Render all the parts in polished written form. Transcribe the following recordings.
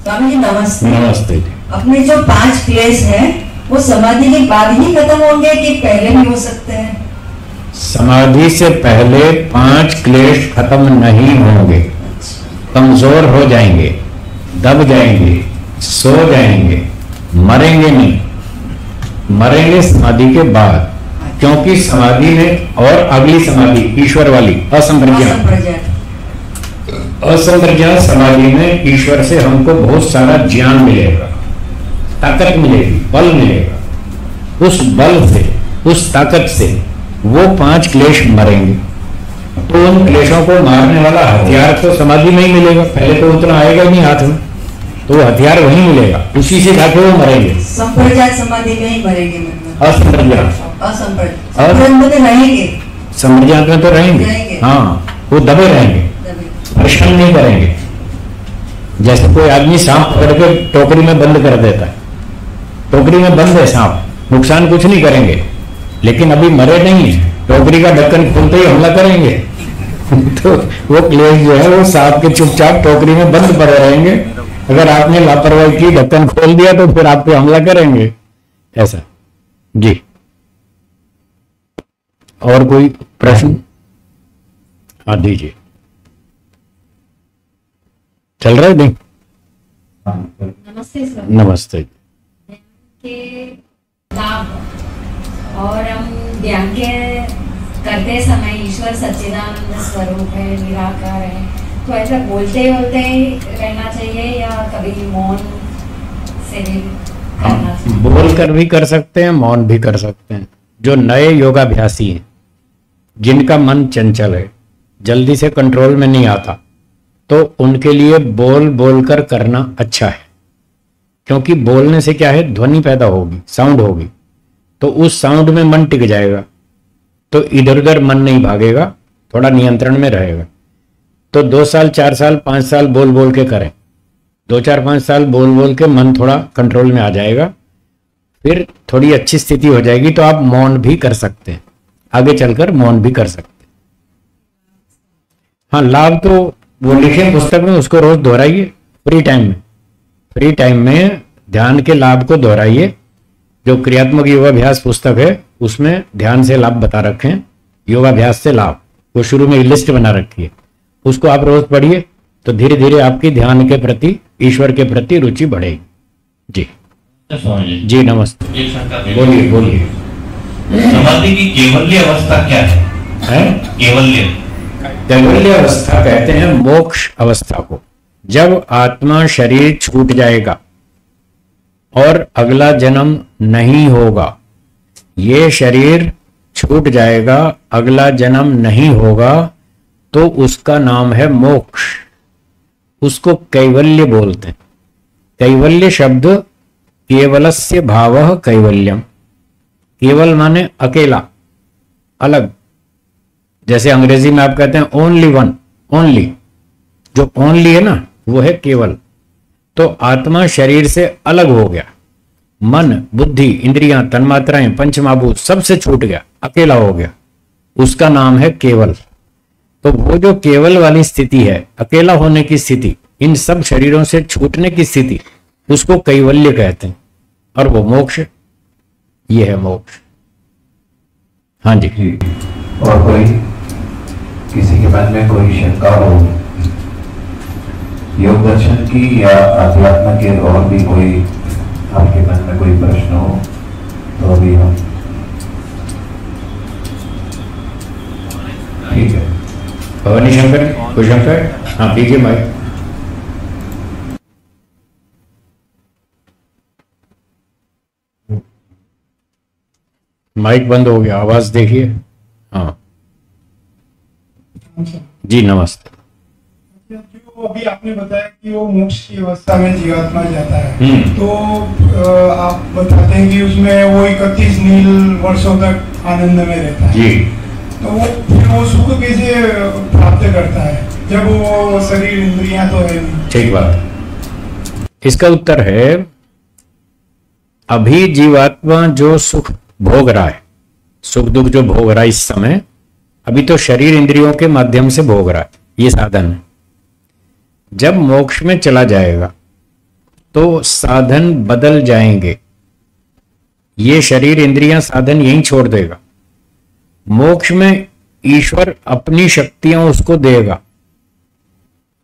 स्वामी जी नमस्ते। नमस्ते जी। अपने जो 5 क्लेश हैं वो समाधि के बाद ही खत्म होंगे कि पहले भी हो सकते हैं? समाधि से पहले 5 क्लेश खत्म नहीं होंगे। कमजोर हो जाएंगे, दब जाएंगे, सो जाएंगे, मरेंगे नहीं। मरेंगे समाधि के बाद, क्योंकि समाधि में और अगली समाधि ईश्वर वाली असंप्रज्ञात समाधि में ईश्वर से हमको बहुत सारा ज्ञान मिलेगा, ताकत मिलेगी, बल मिलेगा। उस बल से, उस ताकत से वो 5 क्लेश मरेंगे। तो उन क्लेशों को मारने वाला हथियार तो समाधि में ही मिलेगा। पहले तो उतना आएगा ही नहीं हाथ में, तो वो हथियार वहीं मिलेगा, उसी से जाके वो मरेंगे। संप्रज्ञात समाधि में ही मरेंगे मतलब? असंप्रज्ञात रहेंगे, संप्रज्ञात में तो रहेंगे। हाँ, वो दबे रहेंगे, परिश्रम नहीं करेंगे। जैसे कोई आदमी सांप पकड़ के टोकरी में बंद कर देता है, टोकरी में बंद है सांप, नुकसान कुछ नहीं करेंगे, लेकिन अभी मरे नहीं है, टोकरी का ढक्कन खोलते ही हमला करेंगे। तो वो क्लेश जो है वो सांप के चुपचाप टोकरी में बंद पड़े रहेंगे। अगर आपने लापरवाही की, ढक्कन खोल दिया, तो फिर आप पे हमला करेंगे। ऐसा जी। और कोई प्रश्न? हाँ दीजिए। चल रहा है नहीं? नमस्ते सर। नमस्ते। के लाभ और हम ध्यान के करते समय ईश्वर सच्चिदानंद स्वरूप है, निराकार है, तो ऐसा बोलते बोलते ही रहना चाहिए या कभी मौन से भी करना चाहिए? बोल कर भी कर सकते हैं, मौन भी कर सकते हैं। जो नए योगाभ्यासी हैं, जिनका मन चंचल है, जल्दी से कंट्रोल में नहीं आता, तो उनके लिए बोल बोल कर करना अच्छा है। क्योंकि बोलने से क्या है, ध्वनि पैदा होगी, साउंड होगी, तो उस साउंड में मन टिक जाएगा, तो इधर उधर मन नहीं भागेगा, थोड़ा नियंत्रण में रहेगा। तो 2 साल 4 साल 5 साल बोल बोल के करें, 2-4-5 साल बोल बोल के मन थोड़ा कंट्रोल में आ जाएगा, फिर थोड़ी अच्छी स्थिति हो जाएगी, तो आप मौन भी कर सकते हैं, आगे चलकर मौन भी कर सकते हैं। हाँ, लाभ तो वो लिखे पुस्तक में, उसको रोज दोहराइए। फ्री टाइम में ध्यान के लाभ को दोहराइए। जो क्रियात्मक योगाभ्यास पुस्तक है उसमें ध्यान से लाभ बता रखे हैं, योगाभ्यास से लाभ, वो शुरू में लिस्ट बना रखी है, उसको आप रोज पढ़िए, तो धीरे धीरे आपकी ध्यान के प्रति, ईश्वर के प्रति रुचि बढ़ेगी। जी जी नमस्ते। बोलिए बोलिए। समाधि की केवल्य अवस्था क्या है? कैवल्य अवस्था कहते हैं मोक्ष अवस्था को। जब आत्मा शरीर छूट जाएगा और अगला जन्म नहीं होगा, ये शरीर छूट जाएगा, अगला जन्म नहीं होगा, तो उसका नाम है मोक्ष। उसको कैवल्य बोलते हैं। कैवल्य शब्द केवलस्य भावः कैवल्यम। केवल माने अकेला, अलग। जैसे अंग्रेजी में आप कहते हैं ओनली वन, ओनली, जो ओनली है ना वो है केवल। तो आत्मा शरीर से अलग हो गया, मन बुद्धि इंद्रियां तन्मात्राएं पंचमहाभूत सबसे छूट गया, अकेला हो गया, उसका नाम है केवल। तो वो जो केवल वाली स्थिति है, अकेला होने की स्थिति, इन सब शरीरों से छूटने की स्थिति, उसको कैवल्य कहते हैं, और वो मोक्ष, ये है मोक्ष। हाँ जी। और कोई किसी के मन में कोई शंका हो योग दर्शन की या अध्यात्म के, और भी कोई आपके मन में कोई प्रश्न हो तो अभी हम, ठीक है। भवानी शंकर, कोई शंकर? हाँ दीजिए माइक। माइक बंद हो गया, आवाज देखिए। हाँ जी नमस्ते। जो अभी आपने बताया कि वो मोक्ष की अवस्था में जीवात्मा जाता है, तो आप बताते हैं कि उसमें वो 31 नील वर्षों तक आनंद में रहता है जी। तो वो फिर वो सुख कैसे प्राप्त करता है जब वो शरीर इंद्रियां तो है नहीं? ठीक बात। इसका उत्तर है, अभी जीवात्मा जो सुख भोग रहा है, सुख दुख जो भोग रहा है इस समय, अभी तो शरीर इंद्रियों के माध्यम से भोग रहा है, ये साधन है। जब मोक्ष में चला जाएगा तो साधन बदल जाएंगे। ये शरीर इंद्रियां साधन यहीं छोड़ देगा। मोक्ष में ईश्वर अपनी शक्तियां उसको देगा।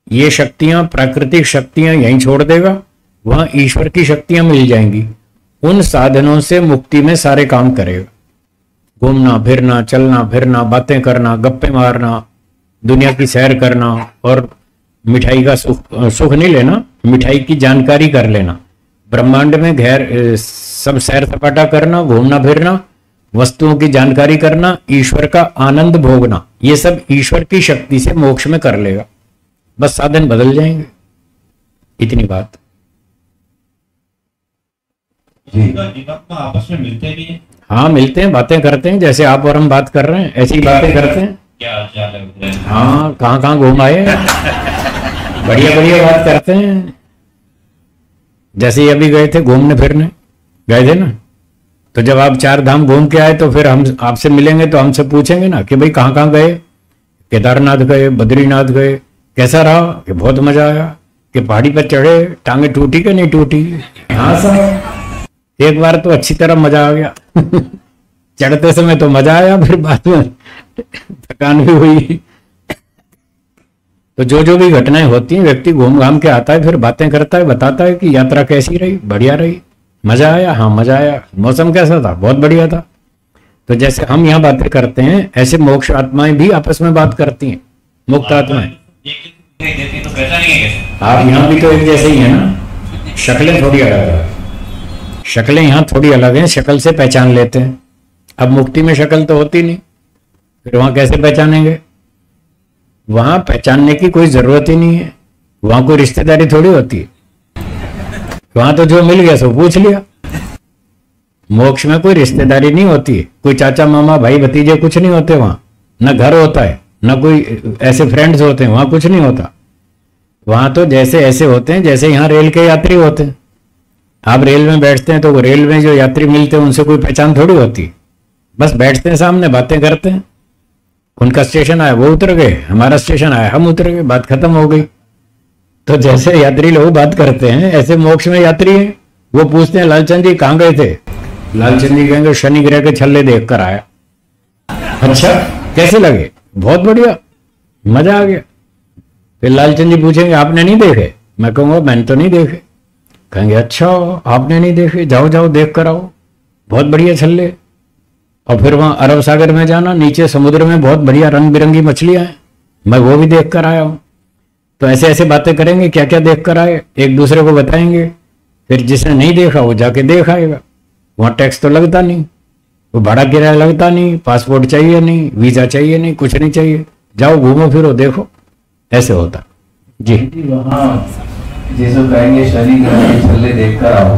ये शक्तियां, प्राकृतिक शक्तियां यहीं छोड़ देगा, वहां ईश्वर की शक्तियां मिल जाएंगी। उन साधनों से मुक्ति में सारे काम करेगा। घूमना फिरना, चलना फिरना, बातें करना, गप्पे मारना, दुनिया की सैर करना और मिठाई का सुख नहीं लेना, मिठाई की जानकारी कर लेना, ब्रह्मांड में सब सैर सपाटा करना, घूमना फिरना, वस्तुओं की जानकारी करना, ईश्वर का आनंद भोगना, ये सब ईश्वर की शक्ति से मोक्ष में कर लेगा। बस साधन बदल जाएंगे, इतनी बात। जीवात्मा आपस में मिलते भी हैं? हाँ मिलते हैं, बातें करते हैं, जैसे आप और हम बात कर रहे हैं ऐसी बातें करते हैं। क्या हाल है? हाँ, कहाँ कहाँ घूम आए, बढ़िया बढ़िया बात करते हैं। जैसे ही अभी गए थे घूमने फिरने, गए थे ना, तो जब आप 4 धाम घूम के आए तो फिर हम आपसे मिलेंगे तो हमसे पूछेंगे ना कि भाई कहाँ कहाँ गए। केदारनाथ गए, बद्रीनाथ गए, कैसा रहा? कि बहुत मजा आया। कि पहाड़ी पर चढ़े, टांगे टूटी कि नहीं टूटी? हाँ सर, एक बार तो अच्छी तरह मजा आ गया। चढ़ते समय तो मजा आया, फिर बाद में थकान भी हुई। तो जो जो भी घटनाएं होती हैं, व्यक्ति घूम घाम के आता है, फिर बातें करता है, बताता है कि यात्रा कैसी रही, बढ़िया रही, मजा आया, हाँ मजा आया, मौसम कैसा था, बहुत बढ़िया था। तो जैसे हम यहाँ बातें करते हैं, ऐसे मोक्ष आत्माएं भी आपस में बात करती हैं, मुक्त आत्माएं। तो पहचानेंगे कैसे? आप यहाँ भी तो एक जैसे ही है ना, शक्लें थोड़ी अलग है, शक्लें यहाँ थोड़ी अलग हैं, शक्ल से पहचान लेते हैं। अब मुक्ति में शक्ल तो होती नहीं, फिर वहां कैसे पहचानेंगे? वहां पहचानने की कोई जरूरत ही नहीं है, वहां कोई रिश्तेदारी थोड़ी होती है, वहां तो जो मिल गया सो पूछ लिया। मोक्ष में कोई रिश्तेदारी नहीं होती है, कोई चाचा मामा भाई भतीजे कुछ नहीं होते वहां, न घर होता है, न कोई ऐसे फ्रेंड्स होते हैं, वहां कुछ नहीं होता। वहां तो जैसे ऐसे होते हैं जैसे यहाँ रेल के यात्री होते हैं। आप रेल में बैठते हैं तो रेल में जो यात्री मिलते हैं उनसे कोई पहचान थोड़ी होती है, बस बैठते हैं सामने, बातें करते हैं। उनका स्टेशन आया वो उतर गए, हमारा स्टेशन आया हम उतर गए, बात खत्म हो गई। तो जैसे यात्री लोग बात करते हैं ऐसे मोक्ष में यात्री हैं, वो पूछते हैं लालचंद जी कहाँ गए थे? लालचंद जी कहेंगे शनि ग्रह के छल्ले देख कर आया। अच्छा कैसे लगे? बहुत बढ़िया, मजा आ गया। फिर लालचंद जी पूछेंगे आपने नहीं देखे? मैं कहूंगा मैंने तो नहीं देखे। कहेंगे अच्छा आपने नहीं देखे, जाओ जाओ देख कर आओ, बहुत बढ़िया छल्ले। और फिर वहां अरब सागर में जाना, नीचे समुद्र में बहुत बढ़िया रंग बिरंगी मछलियां हैं, मैं वो भी देख कर आया हूं। तो ऐसे ऐसे बातें करेंगे, क्या क्या देख कर आए एक दूसरे को बताएंगे। फिर जिसने नहीं देखा वो जाके देख आएगा। वहां टैक्स तो लगता नहीं, वो भाड़ा किराया लगता नहीं, पासपोर्ट चाहिए नहीं, वीजा चाहिए नहीं, कुछ नहीं चाहिए, जाओ घूमो फिरो देखो, ऐसे होता जी। वहाँ जैसे कहेंगे शनि ग्रह के छल्ले देख कर आओ,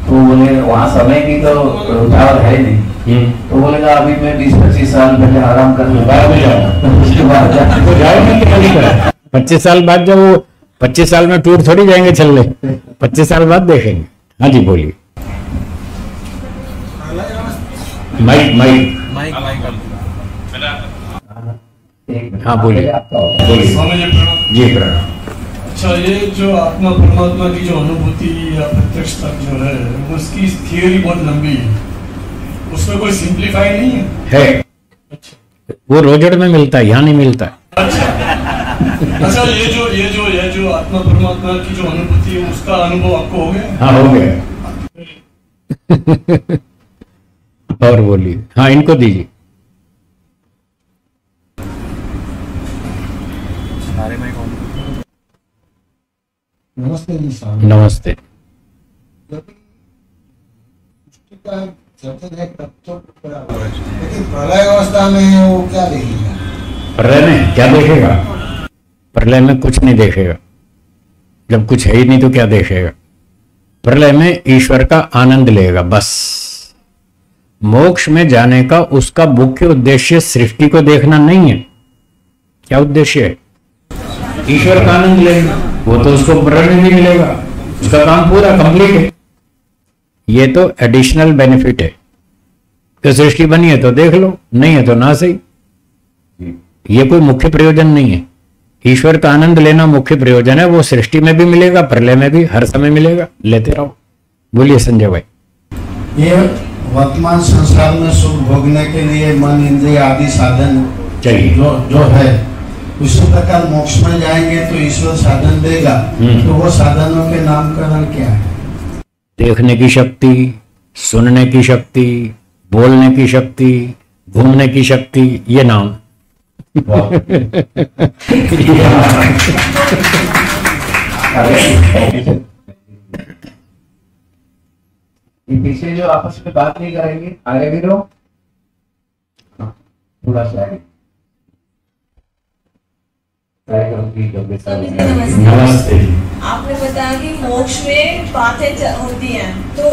तो बोले वहाँ समय की तो रुझान है नहीं, तो बोलेगा अभी मैं 20-25 साल पहले आराम कर लूँ, बाद में जाऊँ, उसके बाद जाऊँ। 25 साल बाद जब वो 25 साल में टूर थोड़ी जाएंगे छल्ले, 25 साल बाद देखेंगे। हाँ जी बोलिए। माइक माइक हाँ बोलिए बोलिए जी प्रणाम। अच्छा, ये जो आत्मा परमात्मा की जो अनुभूति या प्रत्यक्षता जो है उसकी थियोरी बहुत लंबी है, उसमें कोई सिंप्लीफाई नहीं है? अच्छा, वो रोजड़ में मिलता है, यहाँ नहीं मिलता है। अच्छा, ये जो आत्मा परमात्मा की जो अनुभूति है उसका अनुभव आपको हो गया? हाँ हो गया। और बोलिए। हाँ इनको दीजिए। नमस्ते जी साहब। नमस्ते। लेकिन प्रलय अवस्था में वो क्या देखेगा? प्रलय में क्या देखेगा? प्रलय में कुछ नहीं देखेगा, जब कुछ है ही नहीं तो क्या देखेगा? प्रलय में ईश्वर का आनंद लेगा बस। मोक्ष में जाने का उसका मुख्य उद्देश्य सृष्टि को देखना नहीं है। क्या उद्देश्य है? ईश्वर का आनंद लेगा, वो तो उसको प्रलय में भी मिलेगा, उसका काम पूरा कंप्लीट है। ये तो एडिशनल बेनिफिट है कि सृष्टि बनी है तो देख लो, नहीं है तो ना सही। ये कोई मुख्य प्रयोजन नहीं है। ईश्वर का आनंद लेना मुख्य प्रयोजन है। वो सृष्टि में भी मिलेगा, प्रलय में भी, हर समय मिलेगा, लेते रहो। बोलिए संजय भाई। ये वर्तमान संसार में सुख भोगने के लिए मन, इंद्रिय आदि साधन चाहिए। जो है उसी प्रकार मोक्ष में जाएंगे तो ईश्वर साधन देगा। तो वो साधनों के नामकरण क्या है? देखने की शक्ति, सुनने की शक्ति, बोलने की शक्ति, घूमने की शक्ति, ये नाम। पीछे जो आपस में बात नहीं करेंगे, आगे भी रहो, थोड़ा सा आगे। नमस्ते। आपने बताया कि मोक्ष में बातें होती हैं, तो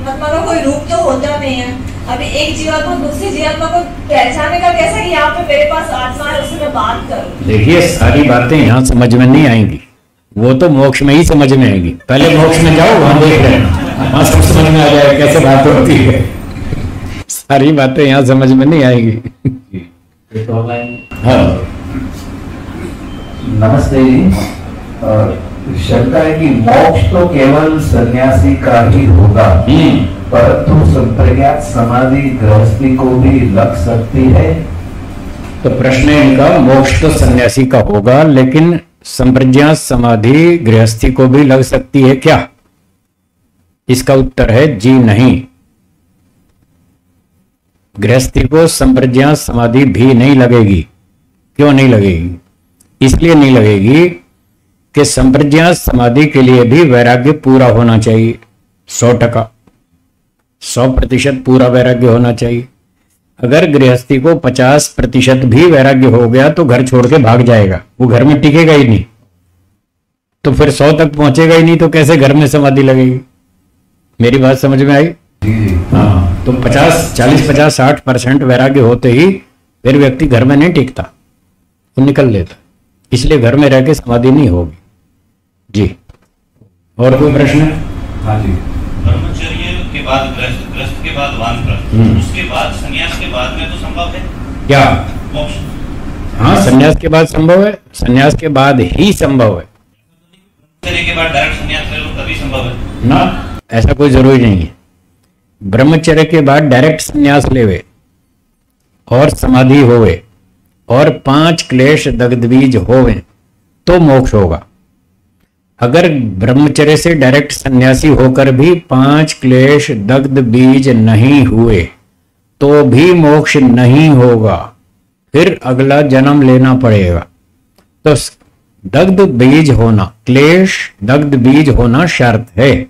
मतलब कोई रूप तो होता नहीं है। अभी एक जीवात्मा दूसरी जीवात्मा को पहचाने का कैसा कि यहाँ पे मेरे पास आत्मा है, उससे मैं बात करूँ? देखिए, सारी बातें यहाँ समझ में नहीं आएंगी, वो तो मोक्ष में ही समझ में आएगी। पहले मोक्ष में जाओ, वहां देख रहे हैं, वहां सब समझ में आ जाएगा कैसे बात होती है। सारी बातें यहाँ समझ में नहीं आएगी। हाँ, नमस्ते जी। शंका है कि मोक्ष तो केवल सन्यासी का ही होगा, परंतु संप्रज्ञात समाधि गृहस्थी को भी लग सकती है। तो प्रश्न है इनका, मोक्ष तो सन्यासी का होगा, लेकिन संप्रज्ञात समाधि गृहस्थी को भी लग सकती है क्या? इसका उत्तर है जी नहीं। गृहस्थी को संप्रज्ञात समाधि भी नहीं लगेगी। क्यों नहीं लगेगी? इसलिए नहीं लगेगी कि संप्रज्ञात समाधि के लिए भी वैराग्य पूरा होना चाहिए। 100%, 100% पूरा वैराग्य होना चाहिए। अगर गृहस्थी को 50% भी वैराग्य हो गया तो घर छोड़ के भाग जाएगा, वो घर में टिकेगा ही नहीं। तो फिर 100 तक पहुंचेगा ही नहीं, तो कैसे घर में समाधि लगेगी? मेरी बात समझ में आई? हाँ, तो 50, 40, 50, 60% वैराग्य होते ही फिर व्यक्ति घर में नहीं टिकता, वो निकल लेता। इसलिए घर में रह के समाधि नहीं होगी जी। और कोई प्रश्न? हाँ जी। ब्रह्मचर्य के बाद गृहस्थ, गृहस्थ के बाद वानप्रस्थ, उसके बाद संन्यास के बाद में तो संभव है क्या मोक्ष? हाँ, संन्यास के बाद संभव है, संन्यास के बाद ही संभव है ब्रह्मचर्य के बाद डायरेक्ट संन्यास ले लो तभी संभव है ना। ऐसा कोई जरूरी नहीं है। ब्रह्मचर्य के बाद डायरेक्ट संन्यास लेवे और समाधि होवे और 5 क्लेश दग्ध बीज होवे तो मोक्ष होगा। अगर ब्रह्मचर्य से डायरेक्ट सन्यासी होकर भी 5 क्लेश दग्ध बीज नहीं हुए तो भी मोक्ष नहीं होगा, फिर अगला जन्म लेना पड़ेगा। तो दग्ध बीज होना, क्लेश दग्ध बीज होना शर्त है।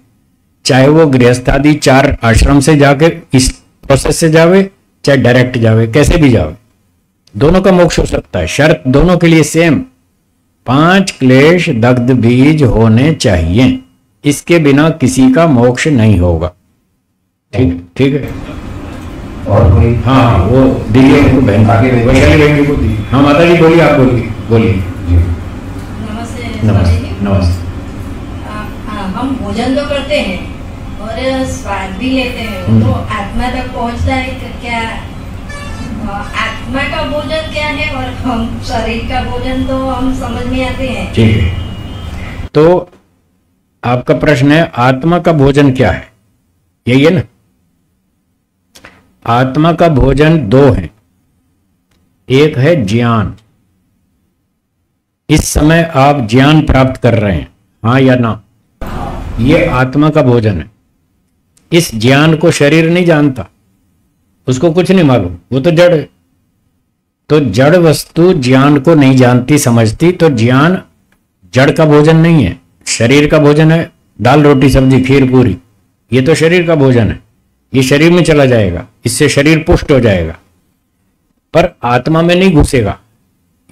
चाहे वो गृहस्थादि 4 आश्रम से जाके इस प्रोसेस से जावे, चाहे डायरेक्ट जावे, कैसे भी जावे, दोनों का मोक्ष हो सकता है। शर्त दोनों के लिए सेम, 5 क्लेश दग्ध बीज होने चाहिए, इसके बिना किसी का मोक्ष नहीं होगा। ठीक ठीक है। और कोई? हाँ, वो दिल्ली को बहन आगे वैशाली बहन को दी। हाँ माता जी बोलिए, आप बोलिए बोलिए। नमस्ते। नमस्ते नमस्ते। हम भोजन तो करते हैं और स्वाद भी लेते हैं, तो आत्मा तक पहुंचता है क्या? आत्मा का भोजन क्या है और हम शरीर का भोजन तो हम समझ में आते हैं। ठीक है, तो आपका प्रश्न है आत्मा का भोजन क्या है, यही है ना? आत्मा का भोजन 2 है। एक है ज्ञान, इस समय आप ज्ञान प्राप्त कर रहे हैं, हाँ या ना? ये आत्मा का भोजन है। इस ज्ञान को शरीर नहीं जानता, उसको कुछ नहीं मालूम, वो तो जड़ है। तो जड़ वस्तु ज्ञान को नहीं जानती समझती, तो ज्ञान जड़ का भोजन नहीं है, शरीर का भोजन है। दाल रोटी सब्जी खीर पूरी, ये तो शरीर का भोजन है, ये शरीर में चला जाएगा, इससे शरीर पुष्ट हो जाएगा, पर आत्मा में नहीं घुसेगा।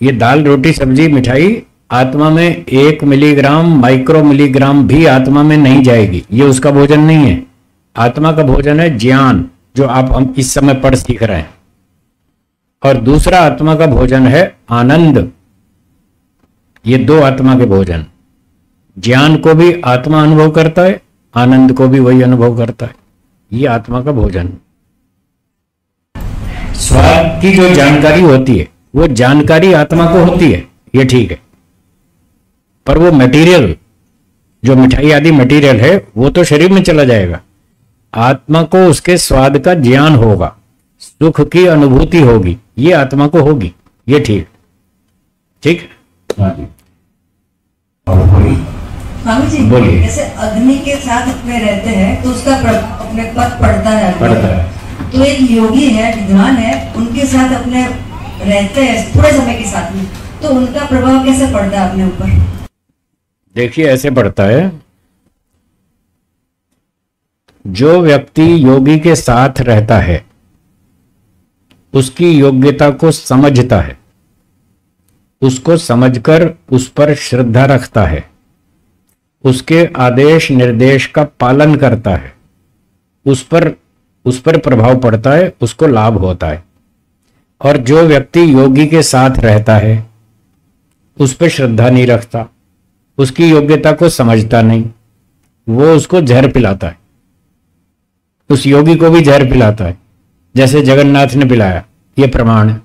ये दाल रोटी सब्जी मिठाई आत्मा में 1 मिलीग्राम माइक्रो मिलीग्राम भी आत्मा में नहीं जाएगी, ये उसका भोजन नहीं है। आत्मा का भोजन है ज्ञान, जो हम इस समय पढ़ सीख रहे हैं। और दूसरा आत्मा का भोजन है आनंद। ये 2 आत्मा के भोजन, ज्ञान को भी आत्मा अनुभव करता है, आनंद को भी वही अनुभव करता है, ये आत्मा का भोजन। स्वाद की जो जानकारी होती है वो जानकारी आत्मा को होती है, ये ठीक है, पर वो मटेरियल, जो मिठाई आदि मटेरियल है, वो तो शरीर में चला जाएगा। आत्मा को उसके स्वाद का ज्ञान होगा, सुख की अनुभूति होगी, ये आत्मा को होगी। ये ठीक ठीक। स्वामी जी बोलिए। जैसे अग्नि के साथ अपने रहते हैं तो उसका अपने पर पड़ता है, तो एक योगी है, विद्वान है, उनके साथ अपने रहते हैं थोड़े समय के साथ में, तो उनका प्रभाव कैसे पड़ता है अपने ऊपर? देखिए ऐसे पड़ता है, जो व्यक्ति योगी के साथ रहता है उसकी योग्यता को समझता है, उसको समझकर उस पर श्रद्धा रखता है, उसके आदेश निर्देश का पालन करता है, उस पर प्रभाव पड़ता है, उसको लाभ होता है। और जो व्यक्ति योगी के साथ रहता है उस पर श्रद्धा नहीं रखता, उसकी योग्यता को समझता नहीं, वो उसको जहर पिलाता है, उस योगी को भी जहर पिलाता है, जैसे जगन्नाथ ने पिलाया। ये प्रमाण है।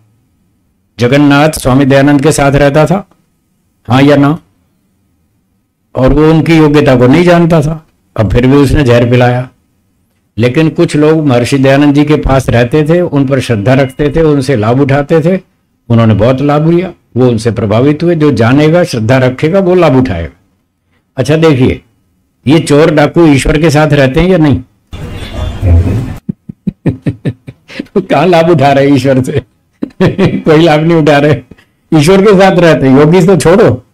जगन्नाथ स्वामी दयानंद के साथ रहता था, हाँ या ना? और वो उनकी योग्यता को नहीं जानता था, अब फिर भी उसने जहर पिलाया। लेकिन कुछ लोग महर्षि दयानंद जी के पास रहते थे, उन पर श्रद्धा रखते थे, उनसे लाभ उठाते थे, उन्होंने बहुत लाभ लिया, वो उनसे प्रभावित हुए। जो जानेगा, श्रद्धा रखेगा, वो लाभ उठाएगा। अच्छा देखिए, ये चोर डाकू ईश्वर के साथ रहते हैं या नहीं? कहाँ लाभ उठा रहे ईश्वर से? कोई लाभ नहीं उठा रहे, ईश्वर के साथ रहते। योगी तो छोड़ो,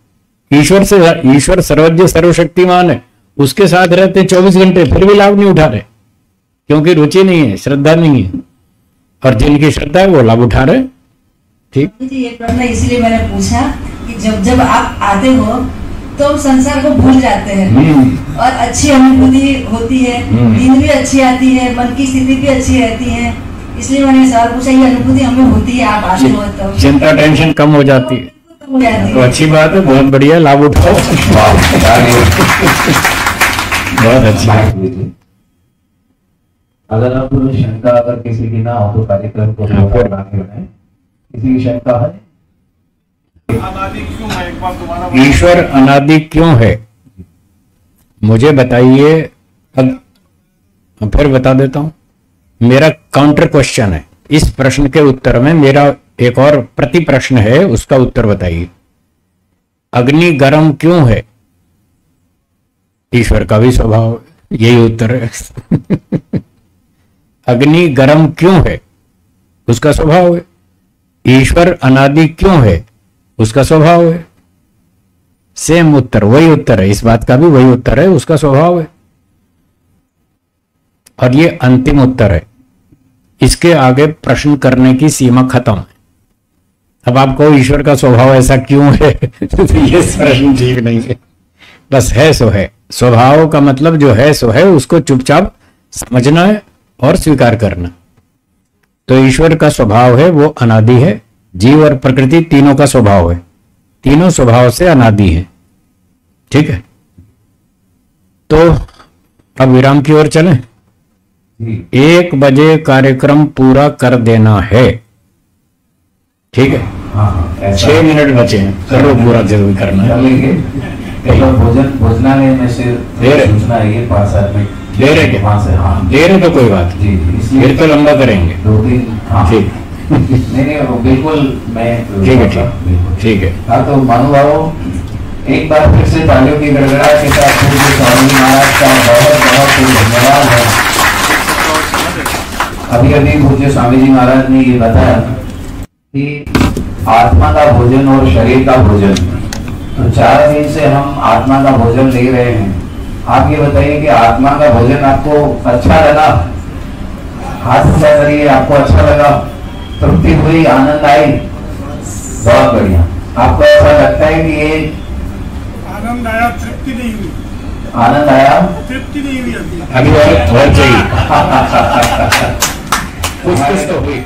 ईश्वर सर्वज्ञ सर्वशक्तिमान है, उसके साथ रहते 24 घंटे, फिर भी लाभ नहीं उठा रहे, क्योंकि रुचि नहीं है, श्रद्धा नहीं है। और जिनकी श्रद्धा है वो लाभ उठा रहे। ठीक। ये प्रश्न इसलिए मैंने पूछा कि जब जब आप आते हो तो संसार को भूल जाते हैं और अच्छी अनुभूति होती है, नींद भी अच्छी आती है, मन की स्थिति भी अच्छी रहती है, इसलिए मैंने सवाल पूछा। ये अनुभूति हमें होती है आप आते हो तब चिंता टेंशन कम हो जाती है, तो अच्छी बात है, बहुत बढ़िया, लाभ उठाओ। बहुत अच्छा। अगर आप शंका अगर किसी की ना हो तो कार्यक्रम को किसी की शंका है? ईश्वर अनादि क्यों है, मुझे बताइए। फिर बता देता हूं। मेरा काउंटर क्वेश्चन है, इस प्रश्न के उत्तर में मेरा एक और प्रति प्रश्न है, उसका उत्तर बताइए। अग्नि गर्म क्यों है? ईश्वर का भी स्वभाव है, यही उत्तर है। अग्नि गर्म क्यों है? उसका स्वभाव है। ईश्वर अनादि क्यों है? उसका स्वभाव है। सेम उत्तर, वही उत्तर है, इस बात का भी वही उत्तर है, उसका स्वभाव है। और ये अंतिम उत्तर है, इसके आगे प्रश्न करने की सीमा खत्म है। अब आपको ईश्वर का स्वभाव ऐसा क्यों है, तो ये प्रश्न ठीक नहीं है। बस है सो है, स्वभाव का मतलब जो है सो है, उसको चुपचाप समझना है और स्वीकार करना। तो ईश्वर का स्वभाव है, वो अनादि है। जीव और प्रकृति तीनों का स्वभाव है, तीनों स्वभाव से अनादि है। ठीक है, तो अब विराम की ओर चलें। 1 बजे कार्यक्रम पूरा कर देना है। ठीक है, 6 मिनट बचे हैं, करो पूरा, जरूर करना है। भोजनालय में से सूचना है, ये 5-7 मिनट देर है क्या? वहाँ से, हाँ देर है तो कोई बात जी, फिर तो लंबा करेंगे। 2-3, हाँ ठीक। नहीं बिल्कुल, मैं ठीक है, ठीक है। हाँ, तो मानुभाव एक बार फिर से तालियों की गड़गड़ाहट के साथ पूज्य स्वामी महाराज का बहुत बहुत धन्यवाद है। अभी अभी पूज्य स्वामी जी महाराज ने ये बताया कि आत्मा का भोजन और शरीर का भोजन, तो 4 दिन से हम आत्मा का भोजन ले रहे हैं। आप ये बताइए कि आत्मा का भोजन आपको अच्छा लगा? हाथ ऊंचा करिए, आपको अच्छा लगा, तृप्ति हुई, आनंद आई? बहुत बढ़िया। आपको ऐसा लगता है कि ये आनंद आया, तृप्ति नहीं हुई? आनंद आया, तृप्ति नहीं हुई अभी और चाहिए। कुछ तो हुई।